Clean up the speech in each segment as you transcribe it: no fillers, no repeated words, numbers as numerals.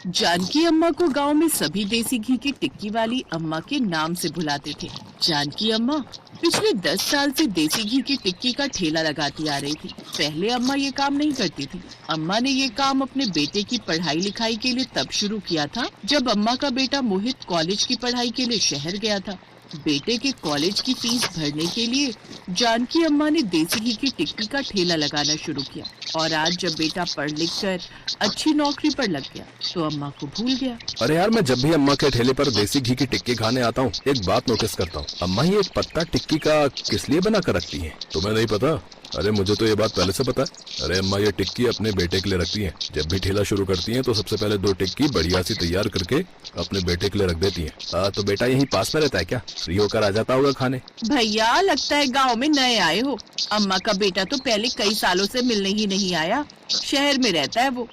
जानकी अम्मा को गांव में सभी देसी घी की टिक्की वाली अम्मा के नाम से बुलाते थे। जानकी अम्मा पिछले 10 साल से देसी घी की टिक्की का ठेला लगाती आ रही थी। पहले अम्मा ये काम नहीं करती थी। अम्मा ने ये काम अपने बेटे की पढ़ाई लिखाई के लिए तब शुरू किया था जब अम्मा का बेटा मोहित कॉलेज की पढ़ाई के लिए शहर गया था। बेटे के कॉलेज की फीस भरने के लिए जानकी अम्मा ने देसी घी की टिक्की का ठेला लगाना शुरू किया और आज जब बेटा पढ़ लिख कर अच्छी नौकरी पर लग गया तो अम्मा को भूल गया। अरे यार, मैं जब भी अम्मा के ठेले पर देसी घी की टिक्की खाने आता हूँ एक बात नोटिस करता हूँ। अम्मा ये पत्ता टिक्की का किस लिए बना कर रखती है? तुम्हें नहीं पता? अरे मुझे तो ये बात पहले से पता है। अरे अम्मा ये टिक्की अपने बेटे के लिए रखती हैं। जब भी ठेला शुरू करती हैं तो सबसे पहले 2 टिक्की बढ़िया सी तैयार करके अपने बेटे के लिए रख देती हैं। तो बेटा यहीं पास में रहता है क्या? फ्री होकर आ जाता होगा खाने। भैया लगता है गांव में नए आए हो। अम्मा का बेटा तो पहले कई सालों से मिलने ही नहीं आया, शहर में रहता है वो।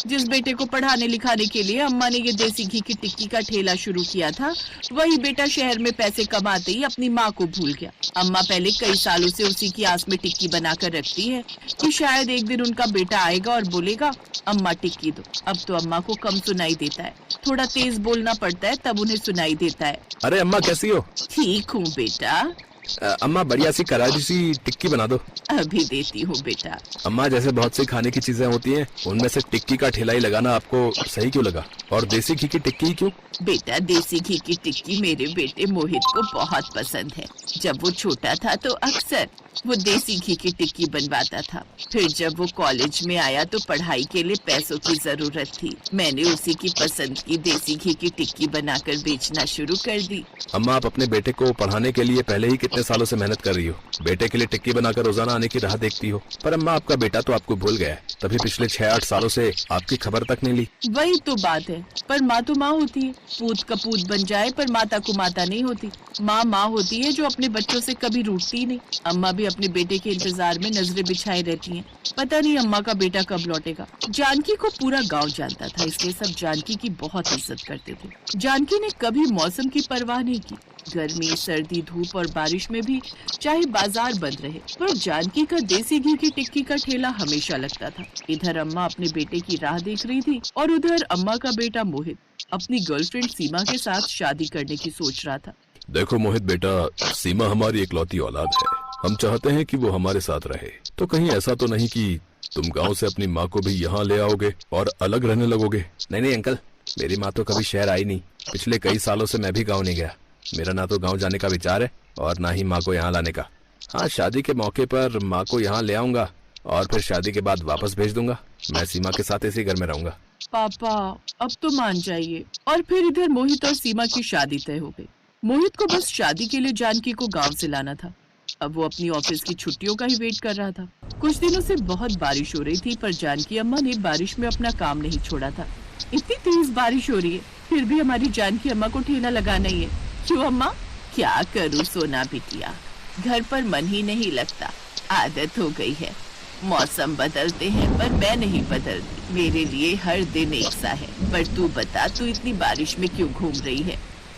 जिस बेटे को पढ़ाने लिखाने के लिए अम्मा ने ये देसी घी की टिक्की का ठेला शुरू किया था, वही बेटा शहर में पैसे कमाते ही अपनी माँ को भूल गया। अम्मा पहले कई सालों से उसी की आस में टिक्की बनाकर रखती है कि शायद एक दिन उनका बेटा आएगा और बोलेगा अम्मा टिक्की दो। अब तो अम्मा को कम सुनाई देता है, थोड़ा तेज बोलना पड़ता है तब उन्हें सुनाई देता है। अरे अम्मा कैसी हो? ठीक हूँ बेटा। अम्मा बढ़िया सी करारी सी टिक्की बना दो। अभी देती हूँ बेटा। अम्मा जैसे बहुत सी खाने की चीजें होती हैं, उनमें से टिक्की का ठेला ही लगाना आपको सही क्यों लगा? और देसी घी की टिक्की क्यों? बेटा देसी घी की टिक्की मेरे बेटे मोहित को बहुत पसंद है। जब वो छोटा था तो अक्सर वो देसी घी की टिक्की बनवाता था। फिर जब वो कॉलेज में आया तो पढ़ाई के लिए पैसों की जरूरत थी। मैंने उसी की पसंद की देसी घी की टिक्की बनाकर बेचना शुरू कर दी। अम्मा आप अपने बेटे को पढ़ाने के लिए पहले ही कितने सालों से मेहनत कर रही हो। बेटे के लिए टिक्की बनाकर रोजाना आने की राह देखती हो। पर अम्मा आपका बेटा तो आपको भूल गया है, तभी पिछले 6-8 सालों से आपकी खबर तक नहीं ली। वही तो बात है, पर माँ तो माँ होती है। पूत कपूत बन जाए पर माता को माता नहीं होती। माँ माँ होती है जो अपने बच्चों से कभी रूठती नहीं। अम्मा भी अपने बेटे के इंतजार में नजरें बिछाए रहती हैं। पता नहीं अम्मा का बेटा कब लौटेगा। जानकी को पूरा गांव जानता था, इसलिए सब जानकी की बहुत इज्जत करते थे। जानकी ने कभी मौसम की परवाह नहीं की। गर्मी, सर्दी, धूप और बारिश में भी चाहे बाजार बंद रहे, पर जानकी का देसी घी की टिक्की का ठेला हमेशा लगता था। इधर अम्मा अपने बेटे की राह देख रही थी और उधर अम्मा का बेटा मोहित अपनी गर्लफ्रेंड सीमा के साथ शादी करने की सोच रहा था। देखो मोहित बेटा, सीमा हमारी इकलौती औलाद है। हम चाहते हैं कि वो हमारे साथ रहे। तो कहीं ऐसा तो नहीं कि तुम गांव से अपनी माँ को भी यहाँ ले आओगे और अलग रहने लगोगे? नहीं अंकल, मेरी माँ तो कभी शहर आई नहीं। पिछले कई सालों से मैं भी गाँव नहीं गया। मेरा ना तो गाँव जाने का विचार है और ना ही माँ को यहाँ लाने का। हाँ, शादी के मौके पर माँ को यहाँ ले आऊंगा और फिर शादी के बाद वापस भेज दूंगा। मैं सीमा के साथ इसी घर में रहूंगा। पापा अब तो मान जाइए। और फिर इधर मोहित और सीमा की शादी तय हो गई। मोहित को बस शादी के लिए जानकी को गांव से लाना था। अब वो अपनी ऑफिस की छुट्टियों का ही वेट कर रहा था। कुछ दिनों से बहुत बारिश हो रही थी, पर जानकी अम्मा ने बारिश में अपना काम नहीं छोड़ा था। इतनी तेज बारिश हो रही है, फिर भी हमारी जानकी अम्मा को ठेला लगाना ही है। क्यों अम्मा? क्या करूँ सोना बिटिया, घर पर मन ही नहीं लगता। आदत हो गई है। मौसम बदलते हैं पर मैं नहीं बदलती। मेरे लिए हर दिन एक सा है। पर तू बता, तू इतनी बारिश में क्यों घूम रही है?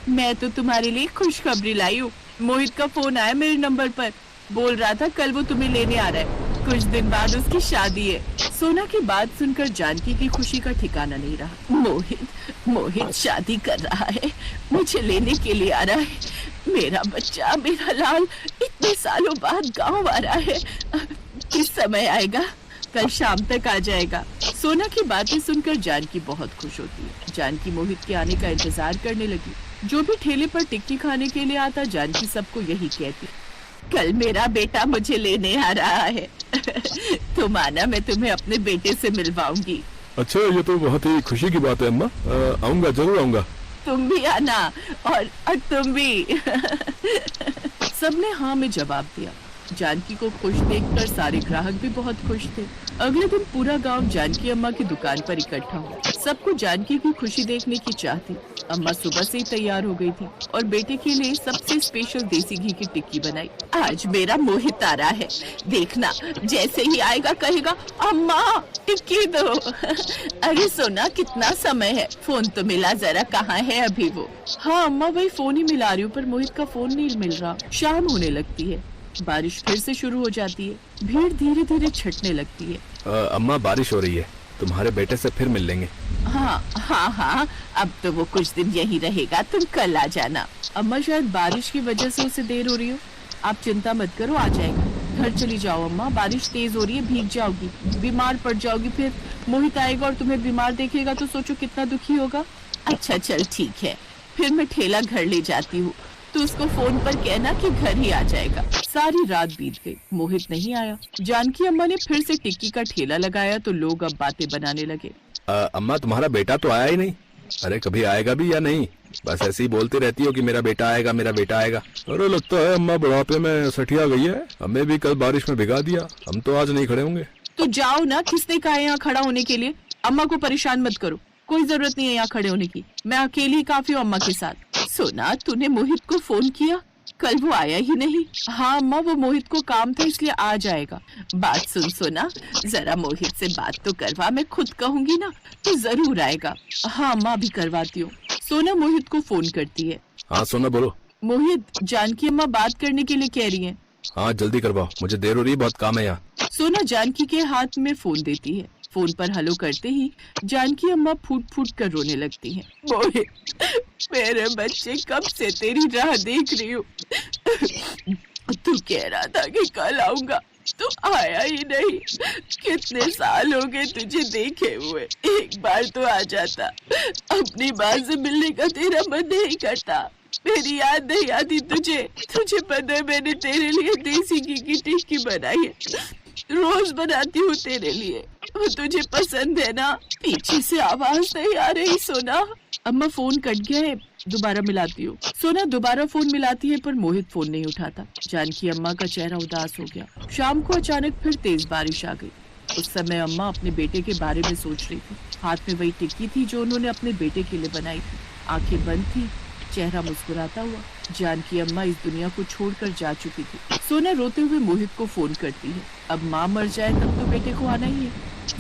मैं तो तुम्हारे लिए खुशखबरी लाई हूँ। मोहित का फोन आया मेरे नंबर पर, बोल रहा था कल वो तुम्हें लेने आ रहा है। कुछ दिन बाद उसकी शादी है। सोना की बात सुनकर जानकी की खुशी का ठिकाना नहीं रहा। मोहित शादी कर रहा है, मुझे लेने के लिए आ रहा है। मेरा बच्चा, मेरा लाल इतने सालों बाद गाँव आ रहा है। किस समय आएगा? कल शाम तक आ जाएगा। सोना की बातें सुनकर जानकी बहुत खुश होती है। जानकी मोहित के आने का इंतजार करने लगी। जो भी ठेले पर टिक्की खाने के लिए आता, जानकी सबको यही कहती, कल मेरा बेटा मुझे लेने आ रहा है। तुम आना, मैं तुम्हें अपने बेटे से मिलवाऊंगी। अच्छा, ये तो बहुत ही खुशी की बात है अम्मा। आऊंगा, जरूर आऊंगा। तुम भी आना और तुम भी। सबने हाँ में जवाब दिया। जानकी को खुश देखकर सारे ग्राहक भी बहुत खुश थे। अगले दिन पूरा गांव जानकी अम्मा की दुकान पर इकट्ठा हुआ। सबको जानकी की खुशी देखने की चाह थी। अम्मा सुबह से ही तैयार हो गई थी और बेटे के लिए सबसे स्पेशल देसी घी की टिक्की बनाई। आज मेरा मोहित आ रहा है, देखना जैसे ही आएगा कहेगा अम्मा टिक्की दो। अरे सोना, कितना समय है, फोन तो मिला जरा, कहाँ है अभी वो? हाँ अम्मा, वही फोन ही मिला रही हूँ, पर मोहित का फोन नहीं मिल रहा। शाम होने लगती है, बारिश फिर से शुरू हो जाती है। भीड़ धीरे धीरे छटने लगती है। अम्मा बारिश हो रही है, तुम्हारे बेटे से फिर मिल लेंगे। हाँ हाँ हाँ, अब तो वो कुछ दिन यहीं रहेगा, तुम कल आ जाना। अम्मा शायद बारिश की वजह से उसे देर हो रही हो। आप चिंता मत करो, आ जाएगा। घर चली जाओ अम्मा, बारिश तेज हो रही है, भीग जाओगी, बीमार पड़ जाओगी, फिर मोहित आएगा और तुम्हें बीमार देखेगा तो सोचो कितना दुखी होगा। अच्छा चल ठीक है, फिर मैं ठेला घर ले जाती हूँ, तो उसको फोन पर कहना कि घर ही आ जाएगा। सारी रात बीत गई, मोहित नहीं आया। जानकी अम्मा ने फिर से टिक्की का ठेला लगाया तो लोग अब बातें बनाने लगे। अम्मा तुम्हारा बेटा तो आया ही नहीं। अरे कभी आएगा भी या नहीं? बस ऐसे ही बोलती रहती हो कि मेरा बेटा आएगा, मेरा बेटा आएगा। अरे लगता है अम्मा बुढ़ापे में सठिया गई है। हमें भी कल बारिश में भिगा दिया, हम तो आज नहीं खड़े होंगे। तो जाओ ना, किसने कहा है यहाँ खड़ा होने के लिए? अम्मा को परेशान मत करो, कोई जरूरत नहीं है यहाँ खड़े होने की। मैं अकेली ही काफी हूँ अम्मा के साथ। सोना, तूने मोहित को फोन किया? कल वो आया ही नहीं। हाँ अम्मा, वो मोहित को काम था इसलिए आ जाएगा। बात सुन सोना, जरा मोहित से बात तो करवा, मैं खुद कहूंगी ना तो जरूर आएगा। हाँ अम्मा, अभी करवाती हूँ। सोना मोहित को फोन करती है। हाँ सोना बोलो। मोहित, जानकी अम्मा बात करने के लिए कह रही है। हाँ जल्दी करवाओ, मुझे देर हो रही है, बहुत काम है यहाँ। सोना जानकी के हाथ में फोन देती है। फोन पर हेलो करते ही जानकी अम्मा फूट फूट कर रोने लगती हैं। मोहित, मेरे बच्चे, कब से तेरी राह देख रही हूँ। तू कह रहा था कि कल आऊंगा, तू आया ही नहीं। कितने साल हो गए तुझे देखे हुए, एक बार तो आ जाता। अपनी माँ से मिलने का तेरा मन नहीं करता, मेरी याद नहीं आती तुझे? तुझे पता है मैंने तेरे लिए देसी घी की टिक्की बनाई है, रोज बनाती हूँ तेरे लिए, वो तुझे पसंद है ना? पीछे से आवाज नहीं आ रही सोना? अम्मा फोन कट गया है, दोबारा मिलाती हूँ। सोना दोबारा फोन मिलाती है पर मोहित फोन नहीं उठाता। जानकी अम्मा का चेहरा उदास हो गया। शाम को अचानक फिर तेज बारिश आ गई। उस समय अम्मा अपने बेटे के बारे में सोच रही थी। हाथ में वही टिक्की थी जो उन्होंने अपने बेटे के लिए बनाई थी। आंखें बंद थी, चेहरा मुस्कुराता हुआ। जानकी अम्मा इस दुनिया को छोड़कर जा चुकी थी। सोना रोते हुए मोहित को फोन करती है। अब माँ मर जाए तब तो बेटे को आना ही है,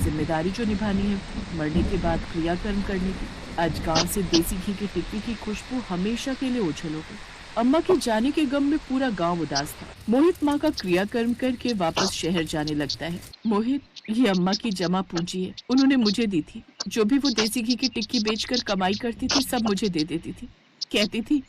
जिम्मेदारी जो निभानी है, मरने के बाद क्रियाकर्म करने की। आज गांव से देसी घी की टिक्की की खुशबू हमेशा के लिए ओझल हो गई। अम्मा के जाने के गम में पूरा गांव उदास था। मोहित माँ का क्रियाकर्म करके वापस शहर जाने लगता है। मोहित, ये अम्मा की जमा पूंजी है, उन्होंने मुझे दी थी। जो भी वो देसी घी की टिक्की बेचकर कमाई करती थी सब मुझे दे देती थी। कहती थी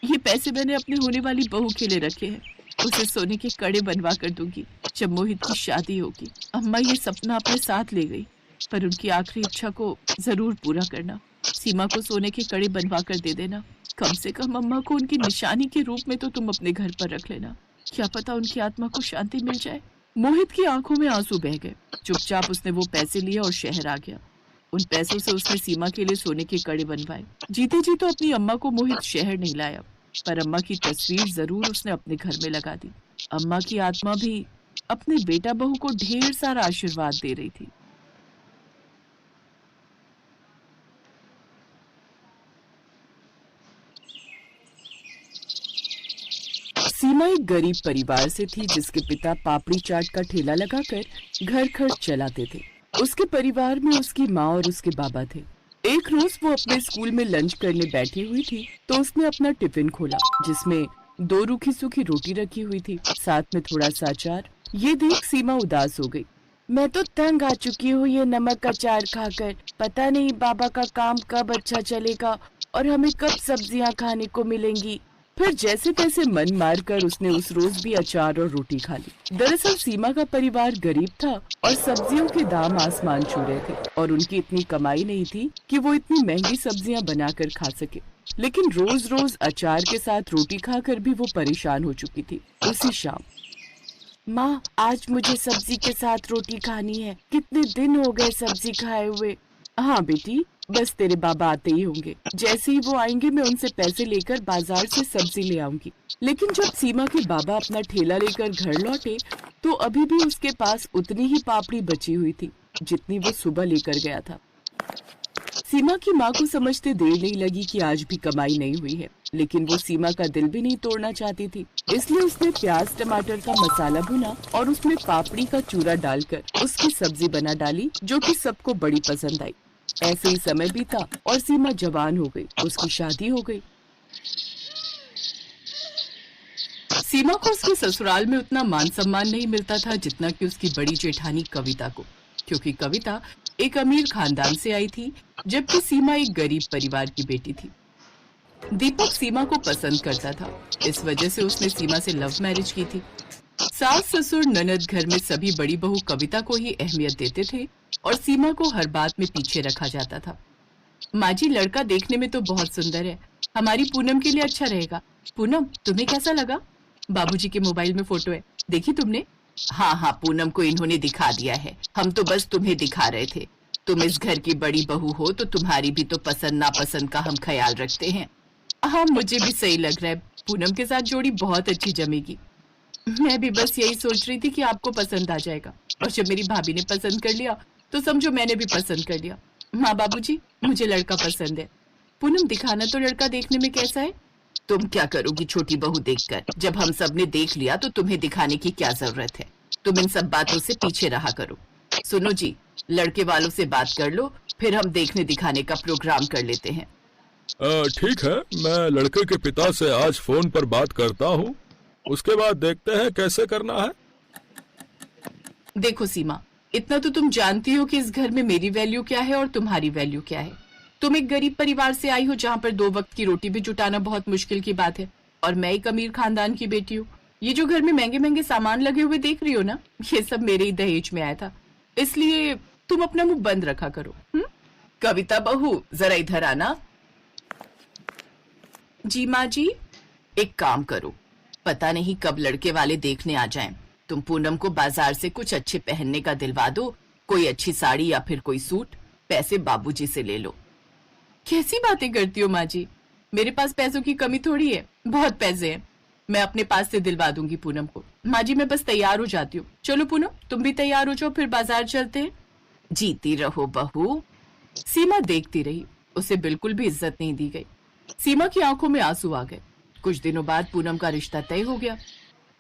ये पैसे मैंने अपनी होने वाली बहू के लिए रखे हैं, उसे सोने के कड़े बनवा कर दूंगी जब मोहित की शादी होगी। अम्मा ये सपना अपने साथ ले गई, पर उनकी आखिरी इच्छा को जरूर पूरा करना। सीमा को सोने के कड़े बनवा कर दे देना। कम से कम अम्मा को उनकी निशानी के रूप में तो तुम अपने घर पर रख लेना, क्या पता उनकी आत्मा को शांति मिल जाए। मोहित की आंखों में आंसू बह गए। चुपचाप उसने वो पैसे लिए और शहर आ गया। उन पैसों से उसने सीमा के लिए सोने के कड़े बनवाए। जीते जी तो अपनी अम्मा को मोहित शहर नहीं लाया, पर अम्मा की तस्वीर जरूर उसने अपने घर में लगा दी। अम्मा की आत्मा भी अपने बेटा बहू को ढेर सारा आशीर्वाद दे रही थी। सीमा एक गरीब परिवार से थी जिसके पिता पापड़ी चाट का ठेला लगाकर घर खर्च चलाते थे। उसके परिवार में उसकी माँ और उसके बाबा थे। एक रोज वो अपने स्कूल में लंच करने बैठी हुई थी तो उसने अपना टिफिन खोला जिसमें 2 रूखी सूखी रोटी रखी हुई थी, साथ में थोड़ा सा अचार। ये देख सीमा उदास हो गई। मैं तो तंग आ चुकी हूँ ये नमक अचार खाकर। पता नहीं बाबा का काम कब अच्छा चलेगा और हमें कब सब्जियाँ खाने को मिलेंगी। फिर जैसे तैसे मन मारकर उसने उस रोज भी अचार और रोटी खा ली। दरअसल सीमा का परिवार गरीब था और सब्जियों के दाम आसमान छू रहे थे और उनकी इतनी कमाई नहीं थी कि वो इतनी महंगी सब्जियां बनाकर खा सके। लेकिन रोज रोज अचार के साथ रोटी खाकर भी वो परेशान हो चुकी थी। उसी शाम, माँ आज मुझे सब्जी के साथ रोटी खानी है, कितने दिन हो गए सब्जी खाए हुए। हाँ बेटी, बस तेरे बाबा आते ही होंगे, जैसे ही वो आएंगे मैं उनसे पैसे लेकर बाजार से सब्जी ले आऊंगी। लेकिन जब सीमा के बाबा अपना ठेला लेकर घर लौटे तो अभी भी उसके पास उतनी ही पापड़ी बची हुई थी जितनी वो सुबह लेकर गया था। सीमा की माँ को समझते देर नहीं लगी कि आज भी कमाई नहीं हुई है, लेकिन वो सीमा का दिल भी नहीं तोड़ना चाहती थी। इसलिए उसने प्याज टमाटर का मसाला भुना और उसमें पापड़ी का चूरा डालकर उसकी सब्जी बना डाली जो कि सबको बड़ी पसंद आई। ऐसे ही समय बीता और सीमा जवान हो गई, उसकी शादी हो गई। सीमा को उसके ससुराल में उतना मान सम्मान नहीं मिलता था जितना कि उसकी बड़ी जेठानी कविता को। क्योंकि कविता एक अमीर खानदान से आई थी, जबकि सीमा एक गरीब परिवार की बेटी थी। दीपक सीमा को पसंद करता था, इस वजह से उसने सीमा से लव मैरिज की थी। सास ससुर ननद घर में सभी बड़ी बहू कविता को ही अहमियत देते थे और सीमा को हर बात में पीछे रखा जाता था। माँ जी, लड़का देखने में तो बहुत सुंदर है, हमारी पूनम के लिए अच्छा रहेगा। पूनम, तुम्हें कैसा लगा? बाबूजी के मोबाइल में फोटो है, देखी तुमने? हाँ हाँ, पूनम को इन्होंने दिखा दिया है, हम तो बस तुम्हें दिखा रहे थे। तुम इस घर की बड़ी बहू हो तो तुम्हारी भी तो पसंद नापसंद का हम ख्याल रखते हैं। हाँ, मुझे भी सही लग रहा है, पूनम के साथ जोड़ी बहुत अच्छी जमेगी। मैं भी बस यही सोच रही थी कि आपको पसंद आ जाएगा, और जब मेरी भाभी ने पसंद कर लिया तो समझो मैंने भी पसंद कर लिया। माँ बाबूजी, मुझे लड़का पसंद है। पूनम, दिखाना तो लड़का देखने में कैसा है। तुम क्या करोगी छोटी बहू देखकर? जब हम सब ने देख लिया तो तुम्हें दिखाने की क्या जरूरत है? तुम इन सब बातों से पीछे रहा करो। सुनो जी, लड़के वालों से बात कर लो, फिर हम देखने दिखाने का प्रोग्राम कर लेते हैं। ठीक है, मैं लड़के के पिता से आज फोन पर बात करता हूँ, उसके बाद देखते हैं कैसे करना है। देखो सीमा, इतना तो तुम जानती हो कि इस घर में मेरी वैल्यू क्या है और तुम्हारी वैल्यू क्या है। तुम एक गरीब परिवार से आई हो जहाँ पर 2 वक्त की रोटी भी जुटाना बहुत मुश्किल की बात है, और मैं एक अमीर खानदान की बेटी हूँ। ये जो घर में महंगे महंगे सामान लगे हुए देख रही हो ना, ये सब मेरे ही दहेज में आया था, इसलिए तुम अपना मुंह बंद रखा करो। कविता बहू, जरा इधर आना। जी माँ जी। एक काम करो, पता नहीं कब लड़के वाले देखने आ जाएं। तुम पूनम को बाजार से कुछ अच्छे पहनने का दिलवा दो, कोई अच्छी साड़ी या फिर कोई सूट। पैसे बाबूजी से ले लो। कैसी बातें करती हो माँ जी, मेरे पास पैसों की कमी थोड़ी है, बहुत पैसे हैं। मैं अपने पास से दिलवा दूंगी पूनम को। माँ जी, मैं बस तैयार हो जाती हूँ। चलो पूनम, तुम भी तैयार हो जाओ, फिर बाजार चलते हैं। जीती रहो बहू। सीमा देखती रही, उसे बिल्कुल भी इज्जत नहीं दी गई। सीमा की आंखों में आंसू आ गए। कुछ दिनों बाद पूनम का रिश्ता तय हो गया।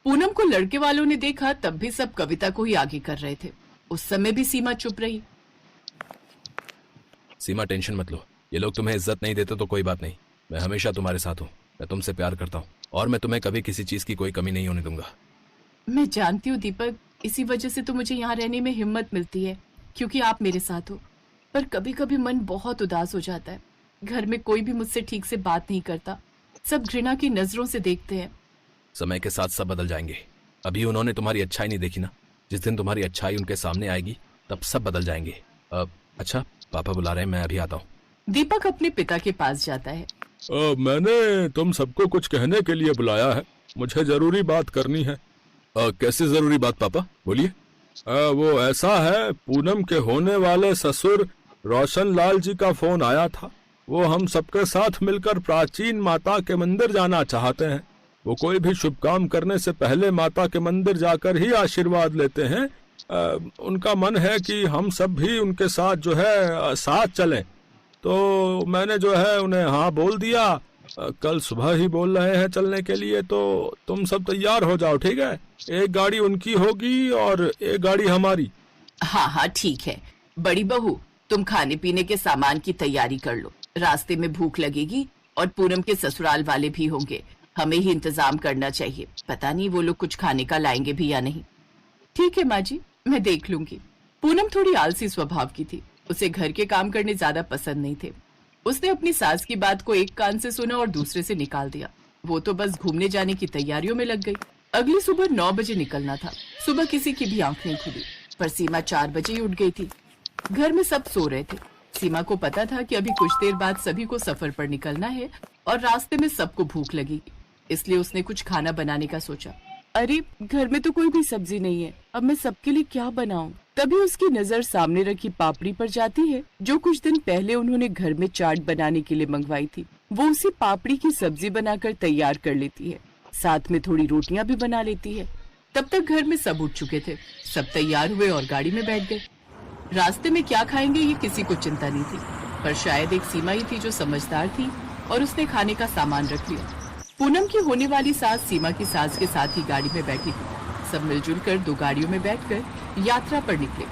पूनम को लड़के वालों ने देखा, तब भी सब कविता को ही आगे कर रहे थे। उस समय भी सीमा चुप रही। सीमा, टेंशन मत लो, ये लोग तुम्हें इज्जत नहीं देते तो कोई बात नहीं, मैं हमेशा तुम्हारे साथ हूँ। मैं तुमसे प्यार करता हूँ और मैं तुम्हें कभी किसी चीज की कोई कमी नहीं होने दूंगा। मैं जानती हूँ दीपक, इसी वजह से तो मुझे यहाँ रहने में हिम्मत मिलती है, क्योंकि आप मेरे साथ हो। पर कभी कभी मन बहुत उदास हो जाता है। घर में कोई भी मुझसे ठीक से बात नहीं करता, सब घृणा की नजरों से देखते हैं। समय के साथ सब बदल जाएंगे। अभी उन्होंने तुम्हारी अच्छाई नहीं देखी ना, जिस दिन तुम्हारी अच्छाई उनके सामने आएगी तब सब बदल जाएंगे। अच्छा, पापा बुला रहे हैं, मैं अभी आता हूँ। दीपक अपने पिता के पास जाता है। मैंने तुम सबको कुछ कहने के लिए बुलाया है, मुझे जरूरी बात करनी है। कैसे जरूरी बात पापा, बोलिए। वो ऐसा है, पूनम के होने वाले ससुर रोशन लाल जी का फोन आया था। वो हम सबके साथ मिलकर प्राचीन माता के मंदिर जाना चाहते हैं। वो कोई भी शुभ काम करने से पहले माता के मंदिर जाकर ही आशीर्वाद लेते हैं। उनका मन है कि हम सब भी उनके साथ जो है साथ चलें। तो मैंने जो है उन्हें हाँ बोल दिया। कल सुबह ही बोल रहे हैं चलने के लिए, तो तुम सब तैयार हो जाओ, ठीक है? एक गाड़ी उनकी होगी और एक गाड़ी हमारी। हाँ हाँ ठीक है। बड़ी बहू, तुम खाने पीने के सामान की तैयारी कर लो, रास्ते में भूख लगेगी और पूनम के ससुराल वाले भी होंगे, हमें ही इंतजाम करना चाहिए। पता नहीं वो लोग कुछ खाने का लाएंगे भी या नहीं। ठीक है माँ जी, मैं देख लूंगी। पूनम थोड़ी आलसी स्वभाव की थी, उसे घर के काम करने ज्यादा पसंद नहीं थे। उसने अपनी सास की बात को एक कान से सुना और दूसरे से निकाल दिया। वो तो बस घूमने जाने की तैयारियों में लग गई। अगली सुबह 9 बजे निकलना था। सुबह किसी की भी आंख नहीं खुली, पर सीमा 4 बजे ही उठ गई थी। घर में सब सो रहे थे। सीमा को पता था कि अभी कुछ देर बाद सभी को सफर पर निकलना है और रास्ते में सबको भूख लगेगी, इसलिए उसने कुछ खाना बनाने का सोचा। अरे, घर में तो कोई भी सब्जी नहीं है, अब मैं सबके लिए क्या बनाऊं? तभी उसकी नजर सामने रखी पापड़ी पर जाती है, जो कुछ दिन पहले उन्होंने घर में चाट बनाने के लिए मंगवाई थी। वो उसी पापड़ी की सब्जी बनाकर तैयार कर लेती है, साथ में थोड़ी रोटियां भी बना लेती है। तब तक घर में सब उठ चुके थे। सब तैयार हुए और गाड़ी में बैठ गए। रास्ते में क्या खाएंगे ये किसी को चिंता नहीं थी, पर शायद एक सीमा ही थी जो समझदार थी और उसने खाने का सामान रख लिया। पूनम की होने वाली सास सीमा की सास के साथ ही गाड़ी में बैठी थी। सब मिलजुल कर 2 गाड़ियों में बैठकर यात्रा पर निकले।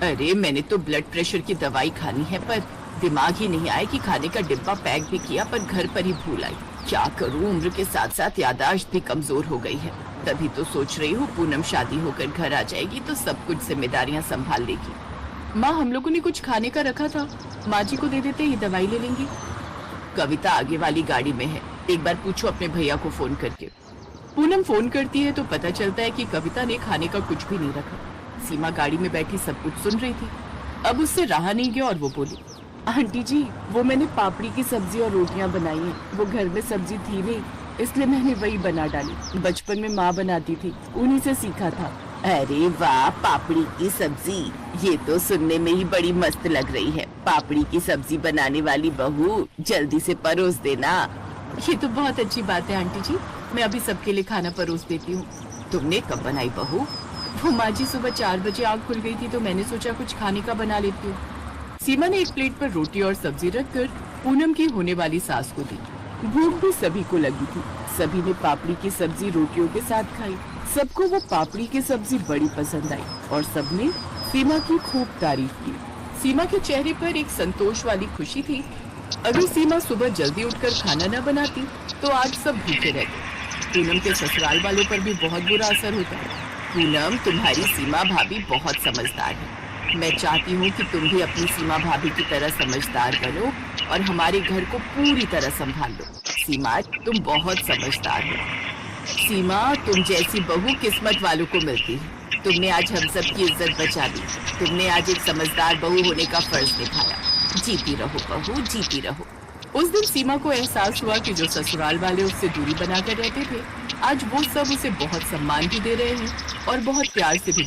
अरे, मैंने तो ब्लड प्रेशर की दवाई खानी है, पर दिमाग ही नहीं आया कि खाने का डिब्बा पैक भी किया, पर घर पर ही भूल आई। क्या करूं, उम्र के साथ साथ याददाश्त भी कमजोर हो गई है। तभी तो सोच रही हूँ पूनम शादी होकर घर आ जाएगी तो सब कुछ जिम्मेदारियां संभाल लेगी। माँ हम लोगों ने कुछ खाने का रखा था, माँ जी को दे देते, ये दवाई ले लेंगी। कविता आगे वाली गाड़ी में है, एक बार पूछो अपने भैया को फोन करके। पूनम फोन करती है तो पता चलता है कि कविता ने खाने का कुछ भी नहीं रखा। सीमा गाड़ी में बैठी सब कुछ सुन रही थी। अब उससे रहा नहीं गया और वो बोली, आंटी जी वो मैंने पापड़ी की सब्जी और रोटियां बनाई हैं। वो घर में सब्जी थी नहीं, इसलिए मैंने वही बना डाली। बचपन में माँ बनाती थी, उन्हीं से सीखा था। अरे वाह, पापड़ी की सब्जी, ये तो सुनने में ही बड़ी मस्त लग रही है। पापड़ी की सब्जी बनाने वाली बहू, जल्दी से परोस देना। ये तो बहुत अच्छी बात है आंटी जी, मैं अभी सबके लिए खाना परोस देती हूँ। तुमने कब बनाई बहू? वो माँ जी सुबह 4 बजे आँख खुल गई थी तो मैंने सोचा कुछ खाने का बना लेती हूँ। सीमा ने एक प्लेट पर रोटी और सब्जी रखकर पूनम की होने वाली सास को दी। भूख भी सभी को लगी थी। सभी ने पापड़ी की सब्जी रोटियों के साथ खाई। सबको वो पापड़ी की सब्जी बड़ी पसंद आई और सबने सीमा की खूब तारीफ की। सीमा के चेहरे पर एक संतोष वाली खुशी थी। अगर सीमा सुबह जल्दी उठकर खाना न बनाती तो आज सब भूखे रहते। पूनम के ससुराल वालों पर भी बहुत बुरा असर होता है। पूनम, तुम्हारी सीमा भाभी बहुत समझदार है। मैं चाहती हूँ कि तुम भी अपनी सीमा भाभी की तरह समझदार बनो और हमारे घर को पूरी तरह संभाल लो। सीमा, तुम बहुत समझदार हो। सीमा, तुम जैसी बहू किस्मत वालों को मिलती है। तुमने आज हम सब की इज्जत बचा दी। तुमने आज एक समझदार बहू होने का फर्ज निभाया। जीती रहो बहू, जीती रहो। उस दिन सीमा को एहसास हुआ कि जो ससुराल वाले उससे दूरी बनाकर रहते थे, आज वो सब उसे बहुत सम्मान भी दे रहे हैं और बहुत प्यार से भी